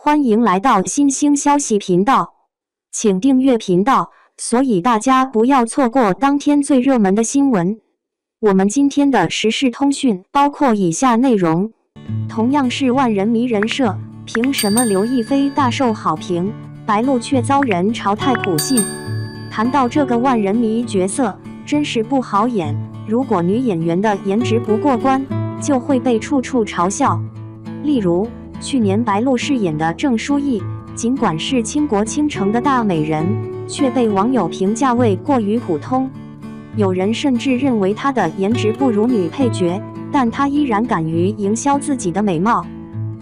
欢迎来到新兴消息频道，请订阅频道，所以大家不要错过当天最热门的新闻。我们今天的时事通讯包括以下内容：同样是万人迷人设，凭什么刘亦菲大受好评，白鹿却遭人嘲太普信？谈到这个万人迷角色，真是不好演。如果女演员的颜值不过关，就会被处处嘲笑。例如，去年白鹿饰演的郑书意，尽管是倾国倾城的大美人，却被网友评价为过于普通。有人甚至认为她的颜值不如女配角，但她依然敢于营销自己的美貌。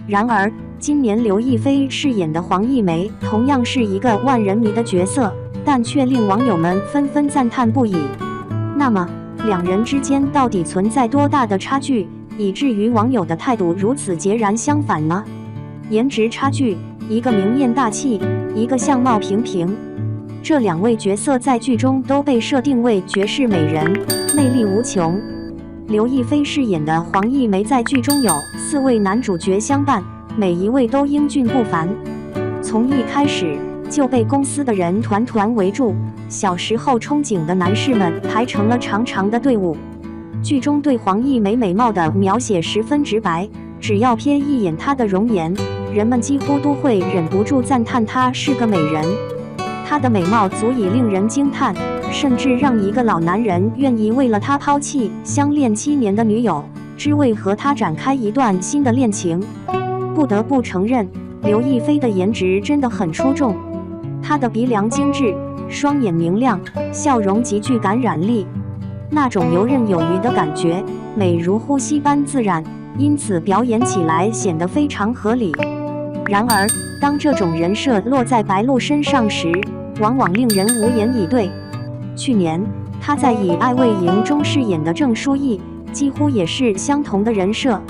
然而，今年刘亦菲饰演的黄逸梅同样是一个万人迷的角色，但却令网友们纷纷赞叹不已。那么，两人之间到底存在多大的差距，以至于网友的态度如此截然相反呢？颜值差距，一个明艳大气，一个相貌平平。这两位角色在剧中都被设定为绝世美人，魅力无穷。刘亦菲饰演的黄逸梅在剧中有4位男主角相伴，每一位都英俊不凡。从一开始就被公司的人团团围住，小时候憧憬的男士们排成了长长的队伍。剧中对黄逸梅美貌的描写十分直白，只要瞥一眼她的容颜，人们几乎都会忍不住赞叹她是个美人。她的美貌足以令人惊叹，甚至让一个老男人愿意为了她抛弃相恋7年的女友，只为和她展开一段新的恋情。不得不承认，刘亦菲的颜值真的很出众。她的鼻梁精致，双眼明亮，笑容极具感染力，那种游刃有余的感觉，美如呼吸般自然，因此表演起来显得非常合理。然而，当这种人设落在白鹿身上时，往往令人无言以对。去年，她在《以爱为营》中饰演的郑书意，几乎也是相同的人设。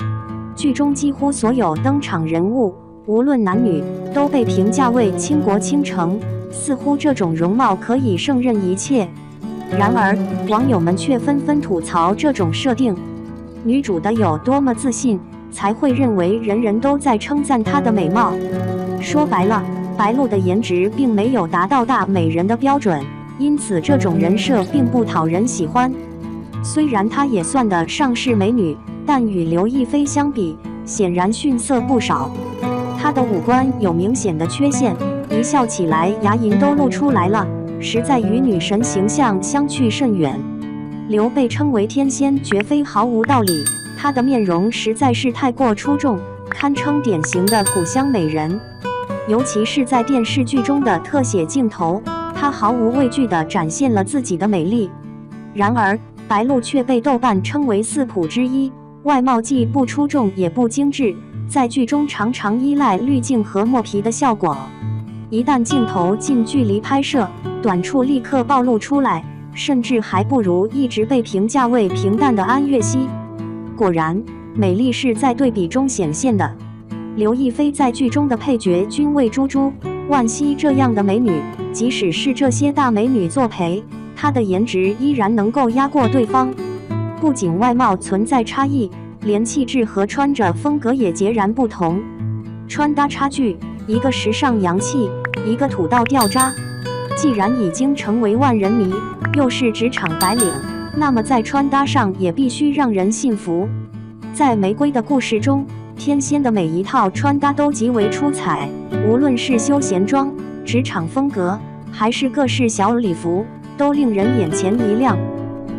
剧中几乎所有登场人物，无论男女，都被评价为倾国倾城，似乎这种容貌可以胜任一切。然而，网友们却纷纷吐槽这种设定。女主的有多么自信，才会认为人人都在称赞她的美貌？说白了，白鹿的颜值并没有达到大美人的标准，因此这种人设并不讨人喜欢。虽然她也算得上是美女，但与刘亦菲相比，显然逊色不少。她的五官有明显的缺陷，一笑起来牙龈都露出来了，实在与女神形象相去甚远。刘被称为天仙，绝非毫无道理。她的面容实在是太过出众，堪称典型的古香美人。尤其是在电视剧中的特写镜头，她毫无畏惧地展现了自己的美丽。然而，白鹿却被豆瓣称为4普之一，外貌既不出众也不精致，在剧中常常依赖滤镜和磨皮的效果。一旦镜头近距离拍摄，短处立刻暴露出来，甚至还不如一直被评价为平淡的安岳熙。果然，美丽是在对比中显现的。刘亦菲在剧中的配角均为朱珠、惋惜这样的美女，即使是这些大美女作陪，她的颜值依然能够压过对方。不仅外貌存在差异，连气质和穿着风格也截然不同。穿搭差距，一个时尚洋气，一个土到掉渣。既然已经成为万人迷，又是职场白领，那么在穿搭上也必须让人信服。在《玫瑰的故事》中，天仙的每一套穿搭都极为出彩，无论是休闲装、职场风格，还是各式小礼服，都令人眼前一亮。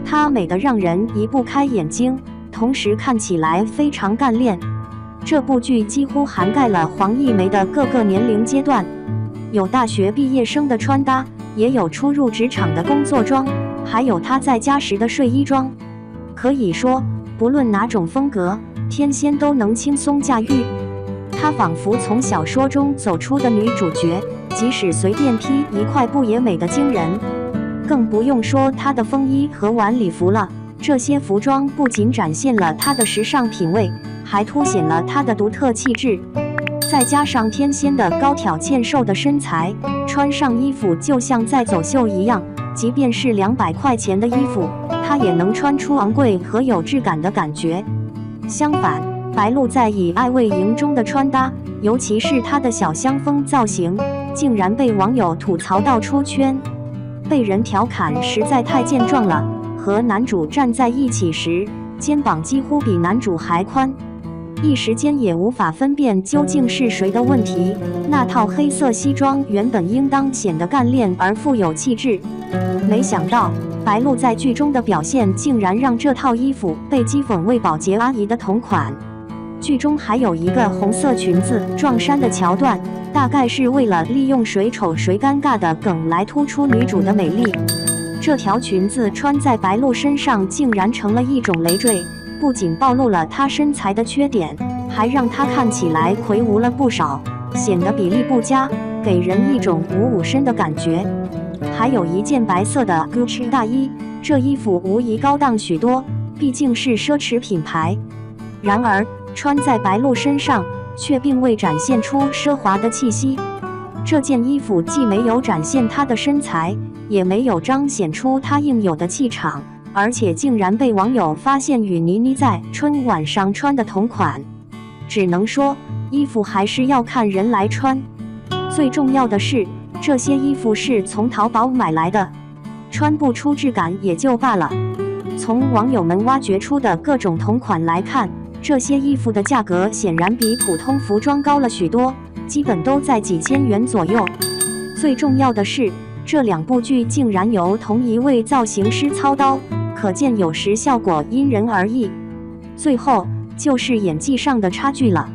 她美得让人移不开眼睛，同时看起来非常干练。这部剧几乎涵盖了黄逸梅的各个年龄阶段，有大学毕业生的穿搭，也有初入职场的工作装，还有她在家时的睡衣装。可以说，不论哪种风格，天仙都能轻松驾驭。她仿佛从小说中走出的女主角，即使随便披一块布也美得惊人。更不用说她的风衣和晚礼服了，这些服装不仅展现了她的时尚品味，还凸显了她的独特气质。再加上天仙的高挑纤瘦的身材，穿上衣服就像在走秀一样，即便是200块钱的衣服，她也能穿出昂贵和有质感的感觉。相反，白鹿在《以爱为营》中的穿搭尤其是她的小香风造型，竟然被网友吐槽到出圈，被人调侃实在太健壮了，和男主站在一起时，肩膀几乎比男主还宽。一时间也无法分辨究竟是谁的问题。那套黑色西装原本应当显得干练而富有气质，没想到白鹿在剧中的表现竟然让这套衣服被讥讽为保洁阿姨的同款。剧中还有一个红色裙子撞衫的桥段，大概是为了利用谁丑谁尴尬的梗来突出女主的美丽。这条裙子穿在白鹿身上竟然成了一种累赘，不仅暴露了她身材的缺点，还让她看起来魁梧了不少，显得比例不佳，给人一种55身的感觉。还有一件白色的 Gucci 大衣，这衣服无疑高档许多，毕竟是奢侈品牌。然而穿在白鹿身上却并未展现出奢华的气息。这件衣服既没有展现她的身材，也没有彰显出她应有的气场，而且竟然被网友发现与倪妮在春晚上穿的同款。只能说衣服还是要看人来穿。最重要的是，这些衣服是从淘宝买来的，穿不出质感也就罢了。从网友们挖掘出的各种同款来看，这些衣服的价格显然比普通服装高了许多，基本都在几千元左右。最重要的是，这两部剧竟然由同一位造型师操刀，可见有时效果因人而异。最后就是演技上的差距了。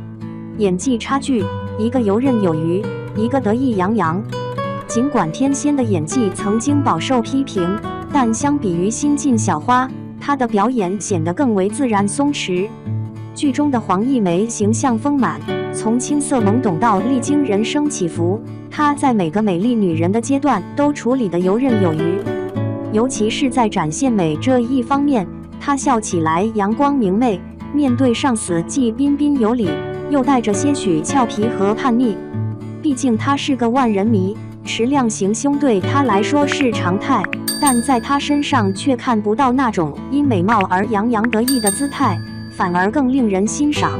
演技差距，一个游刃有余，一个得意洋洋。尽管天仙的演技曾经饱受批评，但相比于新晋小花，她的表演显得更为自然松弛。剧中的黄一梅形象丰满，从青涩懵懂到历经人生起伏，她在每个美丽女人的阶段都处理得游刃有余。尤其是在展现美这一方面，她笑起来阳光明媚，面对上司既彬彬有礼，又带着些许俏皮和叛逆。毕竟她是个万人迷，持量行凶对她来说是常态，但在她身上却看不到那种因美貌而洋洋得意的姿态，反而更令人欣赏。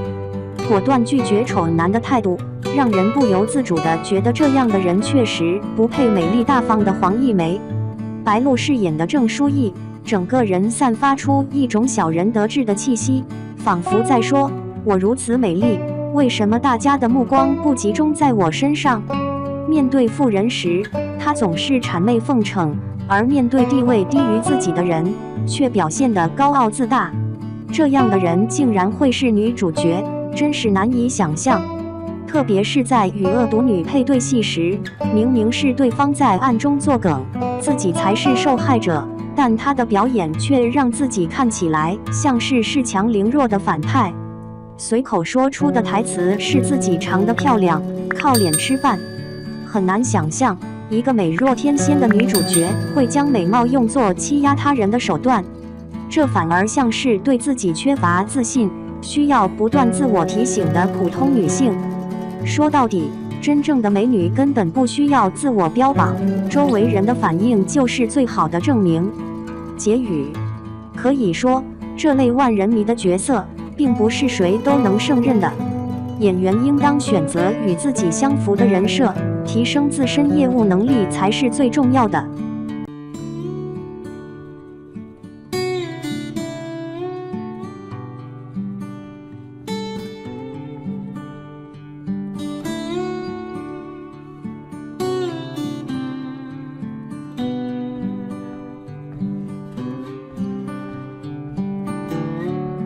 果断拒绝丑男的态度，让人不由自主地觉得这样的人确实不配美丽大方的黄一梅。白鹿饰演的郑书意，整个人散发出一种小人得志的气息，仿佛在说：我如此美丽，为什么大家的目光不集中在我身上？面对富人时，他总是谄媚奉承，而面对地位低于自己的人，却表现得高傲自大。这样的人竟然会是女主角，真是难以想象。特别是在与恶毒女配对戏时，明明是对方在暗中作梗，自己才是受害者，但他的表演却让自己看起来像是恃强凌弱的反派。随口说出的台词是自己长得漂亮，靠脸吃饭。很难想象一个美若天仙的女主角会将美貌用作欺压他人的手段，这反而像是对自己缺乏自信，需要不断自我提醒的普通女性。说到底，真正的美女根本不需要自我标榜，周围人的反应就是最好的证明。结语，可以说，这类万人迷的角色并不是谁都能胜任的，演员应当选择与自己相符的人设，提升自身业务能力才是最重要的。